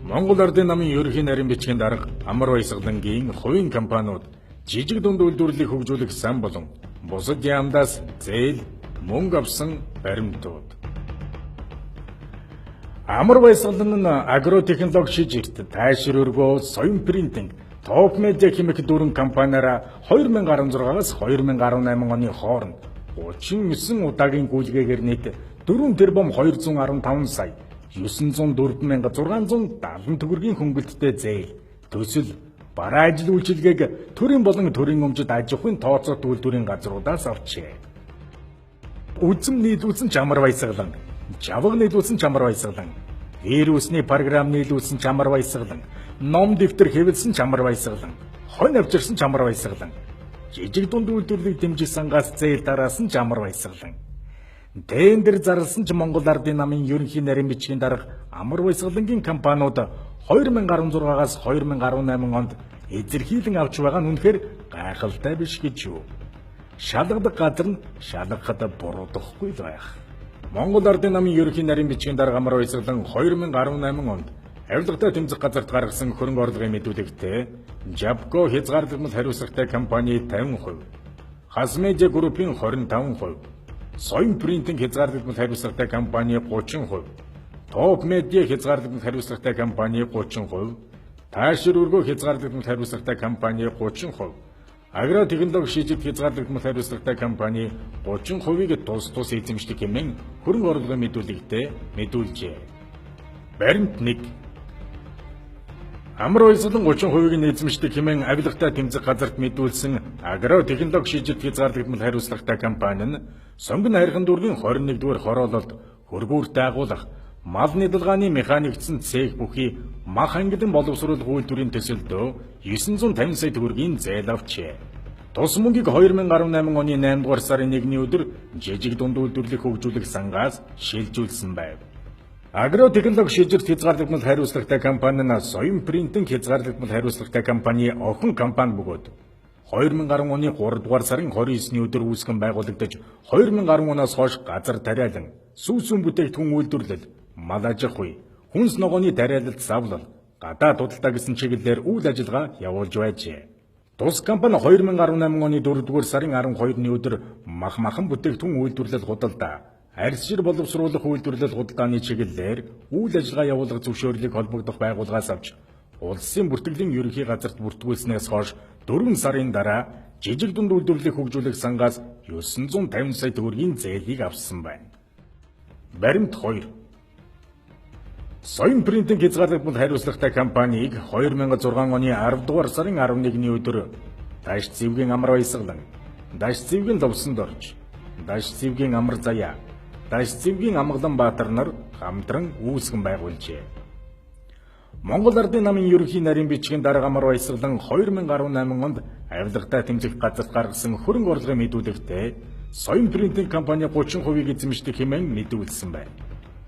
Монгол Ардын намын ерөнхий нарийн бичгийн дарга Амар Баясгалангийн хувийн компаниуд жижиг дунд үйлдвэрлэлийг хөгжүүлэх сан болон бусад яамдаас зээл мөнгө авсан баримтууд. Амар Баясгалан нь агротехнологи шижигт тайшрөргөө соён принтинг топ медиа хэмээх дөрвөн компаниараа 2016-аас 2018 оны хооронд 39 удаагийн гүйлгээгээр нийт 4 тэрбум 215 сая 904,670 төгрөгийн хөнгөлөлттэй зээл, төсөл, бараа ажил үйлчилгээг төрийн болон төрийн өмчөд аж ахуйн тооцоот үйлдвэрийн газруудаас авчээ. Үзм нийлүүлсэн ч Амар Баясгалан, жавга нийлүүлсэн ч Амар Баясгалан, вирусны програм нийлүүлсэн ч Амар Баясгалан, ном дэвтэр хэвлэсэн ч Амар Баясгалан, хонь авчирсан ч Амар Баясгалан, жижиг дунд үйлдвэрлэлийг дэмжих сангаас зээл тараасан ч Амар Баясгалан. Тендер зарласан ч Монгол Ардын намын ерөнхий нарийн бичгийн дарга Амар Баясгалангийн компаниуд 2016-аас 2018 онд эзэрхийлэн авч байгаа нь үнэхээр гайхалтай биш гэж юу. Шалгадаг газар нь шалгахад буруудахгүй л байх. Монгол Ардын намын ерөнхий нарийн бичгийн дарга Амар Баясгалан 2018 онд авилгатай тэмцэх газарт гаргасан хөрөнгө орлогын мэдүүлэгтээ Жабко хязгаарлагдмал хариуцлагатай компани 50%, Хас медиа группийн 25%, соён принтинг хязгаарлагдмал хариуцлагатай компани 30%, топ медиа хязгаарлагдмал хариуцлагатай компани 30%, тайшрөргөө хязгаарлагдмал хариуцлагатай компани 30%, агротехнологи шижигт хязгаарлагдмал хариуцлагатай компани 30%-ийг тус эзэмшдэг хэмээн хөрөнгө орлогын мэдүүлэгтээ мэдүүлжээ. Баримт 1. Амар Баясгалан 30%-ийг нь эзэмшдэг хэмээн авилгатай тэмцэх газарт мэдүүлсэн агротехнологи шижигт хязгаарлагдмал хариуцлагатай компани нь Сонгон хайрхан дүүргийн 21-р хороололд хөргүүрт агуулах, мал нядалгааны механикчсан цех бүхий мах ангилан боловсруулах үйлдвэрийн төсөлдөө 950 сая төгрөгийн зээл авчээ. Тус мөнгийг 2018 оны 8 дугаар сарын 1-ний өдөр жижиг дунд үйлдвэрлэлийг хөгжүүлэх сангаас шилжүүлсэн байв. Агротехнологи шижигт хязгаарлагдмал хариуцлагатай компани нь соён принтинг хязгаарлагдмал хариуцлагатай компани охин компани бөгөөд 2010 оны 3 дугаар сарын 29-ний өдөр үүсгэн байгуулагдаж 2010 оноос хойш газар тариалан, сүүсүүн бүтээгдэхүүн үйлдвэрлэл, мал аж ахуй, хүнс ногооны тариалалт савлал, гадаад худалдаа гэсэн чиглэлээр үйл ажиллагаа явуулж байжээ. Тус компани 2018 оны 4 дугаар сарын 12-ны өдөр махан бүтээгдэхүүн үйлдвэрлэл худалдаа, арьс шир боловсруулах үйлдвэрлэл худалдааны чиглэлээр үйл ажиллагаа явуулах зөвшөөрлийг холбогдох байгууллагаас авч улсын бүртгэлийн ерөнхий газарт бүртгүүлснээс хойш 4 сарын дараа жижиг дунд үйлдвэрлэлийг хөгжүүлэх сангаас 950 сая төгрөгийн зээлийг авсан байна. Баримт 2. Соён принтинг хязгаарлагдмал хариуцлагатай компанийг 2006 оны 10 дугаар сарын 11-ний өдөр Даш Зэвгийн Амар Баясгалан, Даш Зэвгийн Ловсон Дорж, Даш Зэвгийн Амар Заяа, Даш Зэвгийн Амгалан Баатар нар хамтран үүсгэн байгуулжээ. Монгол Ардын намын ерөнхий нарийн бичгийн дарга Амар Баясгалан 2018 онд авилгатай тэмцэх газарт гаргасан хөрөнгө орлогын мэдүүлэгтээ соён принтинг компани 30%-ийг эзэмшдэг хэмээн мэдүүлсэн байна.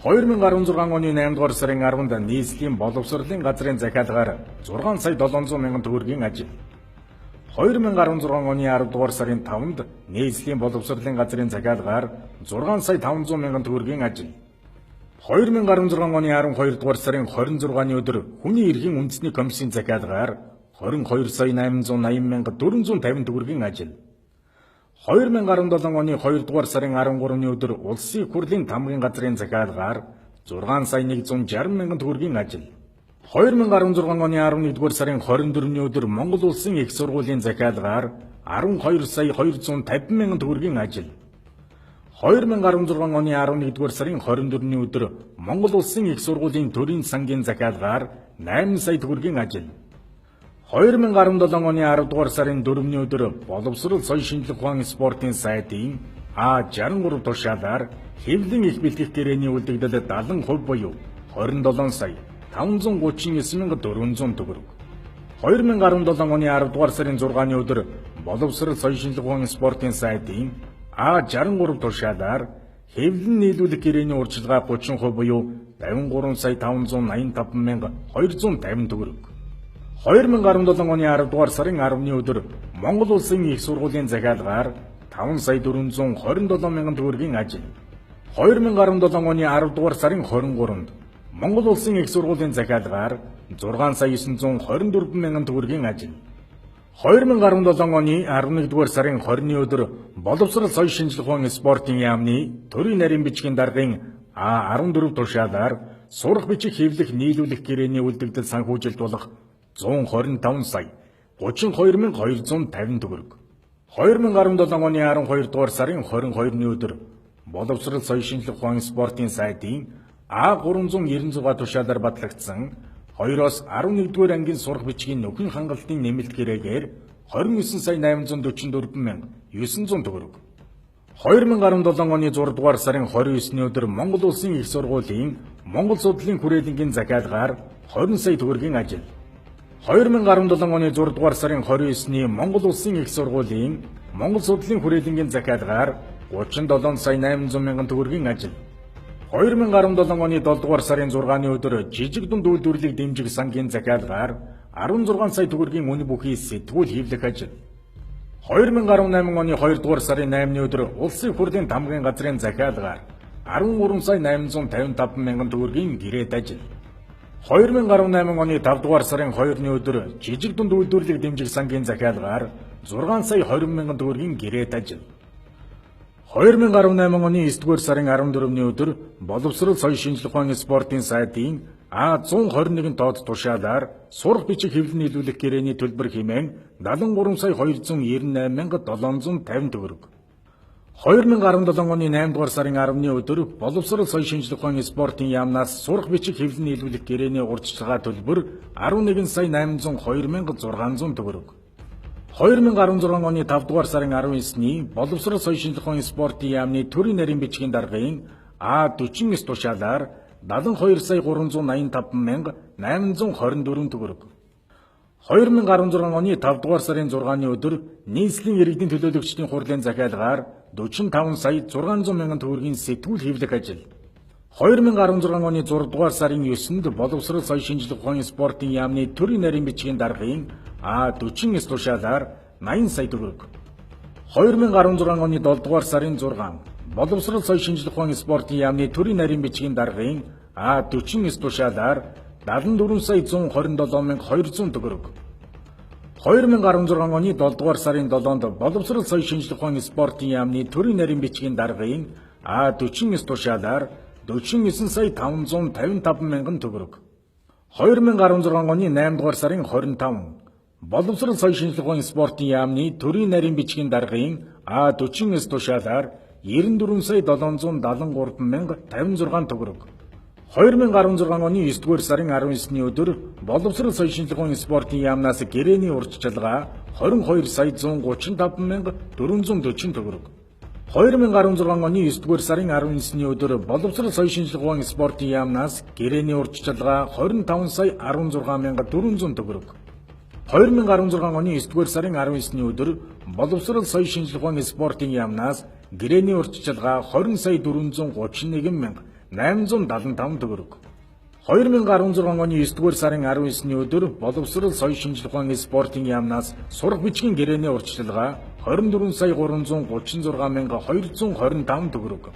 2016 оны 8 дугаар сарын 10-нд нийслэлийн боловсролын газрын захиалгаар 6 сая 700 мянган төгрөгийн ажил, 2016 оны 10 дугаар сарын 5-нд нийслэлийн боловсролын газрын захиалгаар 6 сая 500 мянган төгрөгийн ажил, 2016 оны 12 дугаар сарын 26-ны өдөр хүний эрхийн үндэсний комиссийн захиалгаар 22 сая 880 мянга 450 төгрөгийн ажил, 2017 оны 2 дугаар сарын 13-ны өдөр улсын их хурлын тамгын газрын захиалгаар 6 сая 160 мянган төгрөгийн ажил, 2016 оны 11 дугаар сарын 24-ний өдөр Монгол улсын их сургуулийн захиалгаар 12 сая 250 мянган төгрөгийн ажил, 2016 оны 11 дугаар сарын 24-ний өдөр Монгол улсын их сургуулийн төрийн сангийн захиалгаар 8 сая төгрөгийн ажил, 2017 оны 10 дугаар сарын 4-ний өдөр боловсрол соён шинжлэх ухааны спортын сайдын А63 тушаалаар хэвлэн их бэлтгэх гэрээний үлдэгдэл 70% буюу 27 сая 539,400 төгрөг. 2017 оны 10 дугаар сарын 6-ны өдөр боловсрол соён шинжлэх ухааны спортын сайдын А63 тушаалаар хэвлэн нийлүүлэх гэрээний урьдчилгаа 30% буюу 53 сая 585,250 төгрөг. 2017 оны 10 дугаар сарын 10-ны өдөр Монгол улсын их сургуулийн захиалгаар 5 сая 427 мянган төгрөгийн ажил, 2017 оны 10 дугаар сарын 23-нд Монгол улсын их сургуулийн захиалгаар 6 сая 924 мянган төгрөгийн ажил. 2017 оны 11-р сарын 20-ны өдөр боловсрол соёл шинжилгээ ухааны спортын яамны төрийн нарийн бичгийн даргын А14 тушаалаар сурах бичих хэвлэх нийлүүлэх гэрээний үлдэгдэл санхүүжилт болох 125 сая 32,250 төгрөг. 2017 оны 12-р сарын 22-ны өдөр боловсрол соёл шинжилгээ ухааны спортын сайдын А396 тушаалаар батлагдсан 2-оос 11-р ангийн сурах бичгийн нөхөн хангалтын нэмэлт гэрээгээр 29 сая 844 мянга 900 төгрөг. 2017 оны 6-р сарын 29-ний өдөр Монгол улсын их сургуулийн Монгол судлалын хүрээлэнгийн захиалгаар 20 сая төгрөгийн ажил. 2017 оны 6-р сарын 29-ний Монгол улсын их сургуулийн Монгол судлалын хүрээлэнгийн захиалгаар 37 сая 800 мянган төгрөгийн ажил. 2017 оны 7-р сарын 6-ны өдөр жижиг дунд үйлдвэрлэлийг дэмжих сангийн захиалгаар 16 сая төгрөгийн үнэ бүхий сэтгүүл хийвлэх ажил. 2018 оны 2-р сарын 8-ны өдөр улсын хурлын тамгын газрын захиалгаар 13 сая 855 мянган төгрөгийн гэрээт ажил. 2018 оны 5-р сарын 2-ны өдөр жижиг дунд үйлдвэрлэлийг дэмжих сангийн захиалгаар 6 сая 20 мянган төгрөгийн гэрээт ажил. 2018 оны 9-р сарын 14-ний өдөр боловсрол соёл шинжилгээ ухааны спортын сайдын А121 доод тушаалаар сурах бичих хэвлэл нийлүүлэх гэрээний төлбөр хэмээн 73 сая 298 мянга 750 төгрөг. 2017 оны 8-р сарын 10-ны өдөр боловсрол соёл шинжилгээ ухааны спортын яамнаас сурах бичих хэвлэл нийлүүлэх гэрээний урьдчилгаа төлбөр 11 сая 802 мянга 600 төгрөг. 2016 оны 5-р сарын 19-ний боловсрол соёл шинжилгээ ухааны спортын яамны төрийн нарийн бичгийн даргын А49 тушаалаар 72 сая 385 мянга 824 төгрөг. 2016 оны 5-р сарын 6-ны өдөр нийслэлийн иргэдийн төлөөлөгчдийн хурлын захиалгаар 45 сая 600 мянган төгрөгийн сэтгүүл хийвлэх ажил. 2016 оны 6-р сарын 9-нд боловсрол соёл шинжилгээ ухааны спортын яамны төрийн нарийн бичгийн даргын А49 тушаалаар 80 сая төгрөг. 2016 оны 7-р сарын 6 боловсрол соёл шинжилгээ ухааны спортын яамны төрийн нарийн бичгийн даргын А49 тушаалаар 74 сая 127 мянга 200 төгрөг. 2016 оны 7-р сарын 7-нд боловсрол соёл шинжилгээ ухааны спортын яамны төрийн нарийн бичгийн даргын А49 тушаалаар 49 сая 555 мянган төгрөг. 2016 оны 8-р сарын 25 боловсрол соёл шинжилгээ ухааны спортын яамны төрийн нарийн бичгийн даргын А49 тушаалаар 94 сая 773 мянга 56 төгрөг. 2016 оны 9-р сарын 19-ний өдөр боловсрол соёл шинжилгээ ухааны спортын яамнаас гэрээний урьдчилгаа 22 сая 135 мянга 440 төгрөг. 2016 оны 9-р сарын 19-ний өдөр боловсрол соёл шинжилгээ ухааны спортын яамнаас гэрээний урьдчилгаа 25 сая 16 мянга 400 төгрөг. 2016 оны 9-р сарын 19-ний өдөр боловсрол соёл шинжилгээ ухааны спортын яамнаас гэрээний урьдчилгаа 20 сая 431 мянга 875 төгрөг. 2016 оны 9-р сарын 19-ний өдөр боловсрол соёл шинжилгээ ухааны спортын яамнаас сурах бичгийн гэрээний урьдчилгаа 24 сая 336 мянга 225 төгрөг.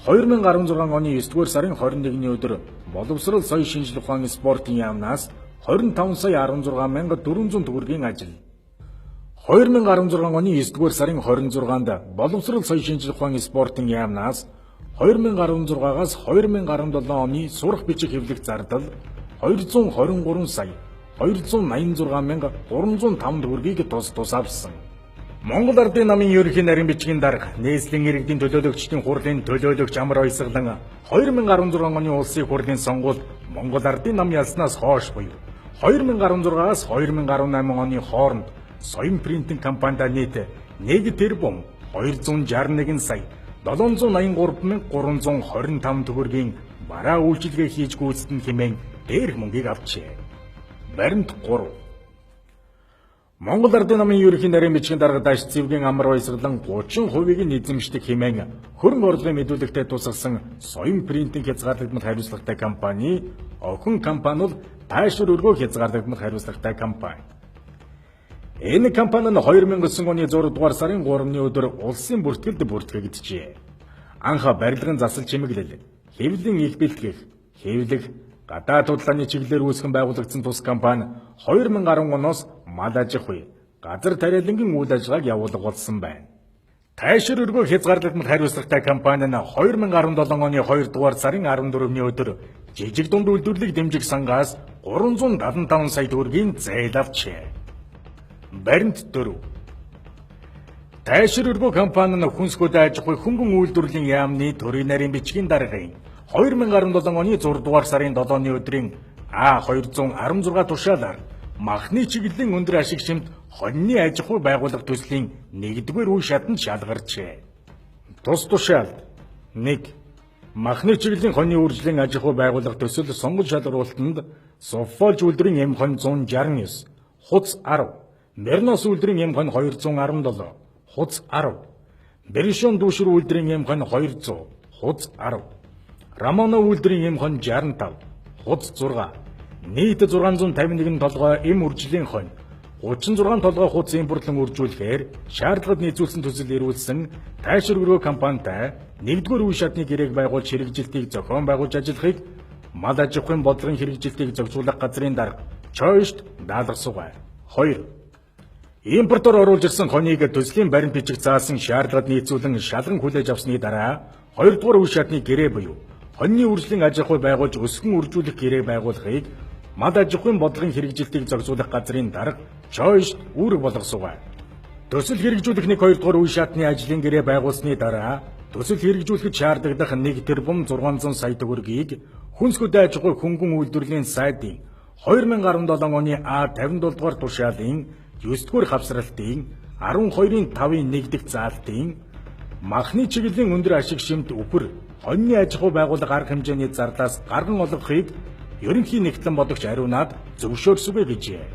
2016 оны 9-р сарын 21-ний өдөр боловсрол соёл шинжилгээ ухааны спортын яамнаас 25 сая 16 мянга 400 төгрөгийн ажил. 2016 оны 9-р сарын 26-нд боловсрол соёл шинжилгээ ухааны спортын яамнаас 2016-аас 2017 оны сурах бичих хэвлэх зардал 223 сая 286 мянга 305 төгрөгийг тус авсан. Монгол Ардын намын ерөнхий нарийн бичгийн дарга нийслэлийн иргэдийн төлөөлөгчдийн хурлын төлөөлөгч амар баясгалан 2016 оны улсын хурлын сонгуульд Монгол Ардын нам ялснаас хойш буюу 2016-аас 2018 оны хооронд соён принтинг компанида нийт 1 тэрбум 261 сая 783,325 төгрөгийн бараа үйлчилгээ хийж гүйцэтгэн хэмээн дээрх мөнгийг авчээ. Баримт 3. Монгол Ардын намын ерөнхий нарийн бичгийн дарга Даш Цэвгийн амар баясгалан 30%-ийг нь эзэмшдэг хэмээн хөрөнгө орлогын мэдүүлэгтээ тусгасан соён принтинг хязгаарлагдмал хариуцлагатай компани охин компани бол Тайшир өргөө хязгаарлагдмал хариуцлагатай компани. Энэ компани нь 2009 оны 6-р сарын 3-ны өдөр улсын бүртгэлд бүртгэгджээ. Анх барилгын засал чимэглэл, хэвлэлийн их бэлтгэх, хэвлэх, гадаад худлааны чиглэлээр үүсгэн байгуулагдсан тус компани 2010 оноос мал аж ахуй, газар тариалангийн үйл ажиллагааг явуулга болсон байна. Тайшир өргөө хязгаарлагдмал хариуцлагатай компани нь 2017 оны 2 дугаар сарын 14-ний өдөр жижиг дунд үйлдвэрлэлийг дэмжих сангаас 375 сая төгрөгийн зээл авчээ. Баримт 4. Тайшир өргөө компани нь хүнсгүүд аж ахуй хөнгөн үйлдвэрлэлийн яамны төрийн нарийн бичгийн даргын 2017 оны 6 дугаар сарын 7-ны өдрийн А216 тушаалаар махны чиглэлийн өндөр ашиг шимт хоньны аж ахуй байгууллага төслийн 1-р үе шатанд шалгарчээ. Тус тушаалд 1. Махны чиглэлийн хоньны үржлийн аж ахуй байгууллага төсөл сонгол шалгаруулалтанд Софолж үйлдвэрийн эм хонь 169, хуц 10, Мернос үйлдвэрийн эм хонь 217, хуц 10, Беришон дүүшэр үйлдвэрийн эм хонь 200, хуц 10, Рамоно үйлдвэрийн эм хонь 65, хуц 6, нийт 651 толгой эм үржлийн хонь, 36 толгой хуц импортлон үржүүлэхээр шаардлагад нийцүүлсэн төсөл ирүүлсэн Тайшир өргөө компанитай 1-р үе шатны гэрээг байгуулж хэрэгжилтийг зохион байгуулж ажиллахыг мал аж ахуйн бодлогын хэрэгжилтийг зохицуулах газрын дарга Чойшт даалгасугай. 2. Импортоор оруулж ирсэн хоньыг төслийн баримт бичиг заасан шаардлагад нийцүүлэн шалган хүлээж авсны дараа 2-р үе шатны гэрээ буюу хоньны үржлийн аж ахуй байгуулж өсгөн үржүүлэх гэрээг байгуулахыг мал аж ахуйн бодлогын хэрэгжилтийг зохицуулах газрын дарга Чойшт үүрэг болгосугай. Төсөл хэрэгжүүлэх 1-2 үе шатны ажлын гэрээ байгуулсны дараа төсөл хэрэгжүүлэхэд шаардлагадах 1 тэрбум 600 сая төгрөгийг хүнсгүүд аж ахуй хөнгөн үйлдвэрлэлийн сайдын 2017 оны А57 дугаар тушаалын 9-р хавсралтын 12-ын 5-ын 1 заалтын махны чиглэлийн өндөр ашиг шимт үхэр хоньны аж ахуй байгууллага арга хэмжээний зардаас гарган олгохыг ерөнхий нэгтлэн бодогч ариунаад зөвшөөрсөгүй гэжээ.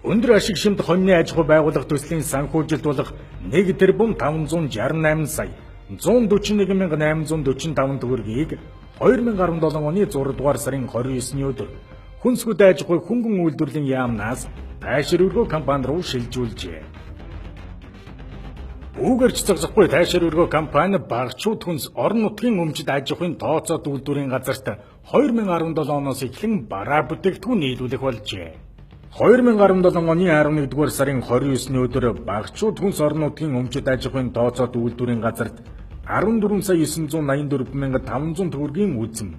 Өндөр ашиг шимт хоньны аж ахуй байгууллага төслийн санхүүжилт болох 1 тэрбум 568 сая 141,845 төгрөгийг 2017 оны 6 дугаар сарын 29-ний өдөр хүнсгүүд аж ахуй хөнгөн үйлдвэрлэлийн яамнаас Тайшир өргөө компани руу шилжүүлжээ. Үүгээрч зогсохгүй Тайшир өргөө компани багчууд хүнс орон нутгийн өмчит аж ахуйн тооцоод үйлдвэрийн газарт 2017 оноос эхлэн бараа бүтээгдэхүүн нийлүүлэх болжээ. 2017 оны 11-р сарын 29-ний өдөр багчууд хүнс орон нутгийн өмчит аж ахуйн тооцоод үйлдвэрийн газарт 14 сая 984,500 төгрөгийн үзэм.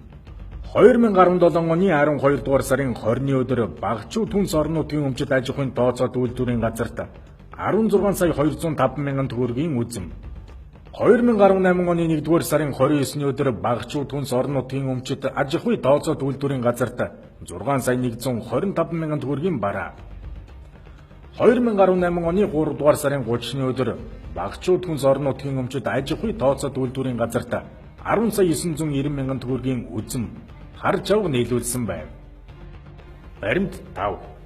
2017 оны 12-р сарын 20-ны өдөр багчууд хүнс орон нутгийн өмчит аж ахуйн тооцоод үйлдвэрийн газарт 16 сая 205,000 төгрөгийн үзэм. 2018 оны 1-р сарын 29-ний өдөр багчууд хүнс орон нутгийн өмчит аж ахуй тооцоод үйлдвэрийн газарт 6 сая 125,000 төгрөгийн бараа. 2018 оны 3-р сарын 30-ны өдөр багчууд хүнс орон нутгийн өмчит аж ахуй тооцоод үйлдвэрийн газарт 10 сая 990,000 төгрөгийн үзэм харж авах нийлүүлсэн байв. Баримт 5.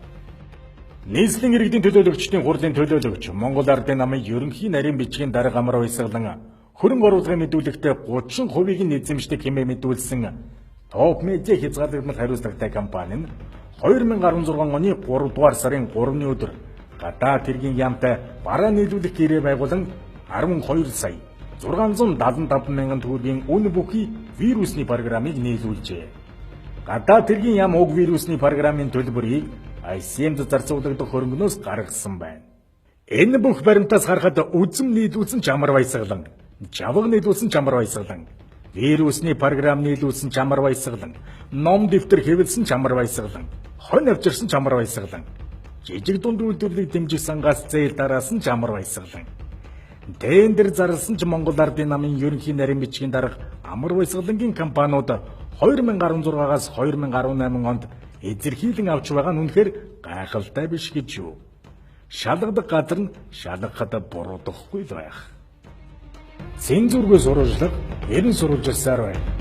Нийслэлийн иргэдийн төлөөлөгчдийн хурлын төлөөлөгч Монгол Ардын намын ерөнхий нарийн бичгийн дарга амар баясгалан хөрөнгө оруулалтын мэдүүлэгтээ 30%-ийг нь эзэмшдэг хэмээн мэдүүлсэн Топ Медиа хязгаарлагдмал хариуцлагатай компани нь 2016 оны 3 дугаар сарын 3-ны өдөр гадаад хэргийн яамтай бараа нийлүүлэх гэрээ байгуулан 12 сая 675,000 төгрөгийн үн бүхий вирусны программыг нийлүүлжээ. Гадаад хэргийн яам уг вирусны программын төлбөрийг ICM-д зарцуулагдах хөрөнгөнөөс гаргасан байна. Энэ бүх баримтаас харахад үзэм нийлүүлсэн ч амар баясгалан, жавга нийлүүлсэн ч амар баясгалан, вирусны программ нийлүүлсэн ч амар баясгалан, ном дэвтэр хэвлэсэн ч амар баясгалан, хонь авчирсан ч амар баясгалан, жижиг дунд үйлдвэрлэлийг дэмжих сангаас зээл дараасан ч амар баясгалан. Тендер зарласан ч Монгол Ардын намын ерөнхий нарийн бичгийн дарга амар баясгалангийн компаниуд 2016-аас 2018 онд эзэрхийлэн авч байгаа нь үнэхээр гайхалтай биш гэж юу. Шалгадаг газар нь шалгахад буруудахгүй л байх. Цензургүй сурвалжлага, ерэн сурвалжилсаар байна.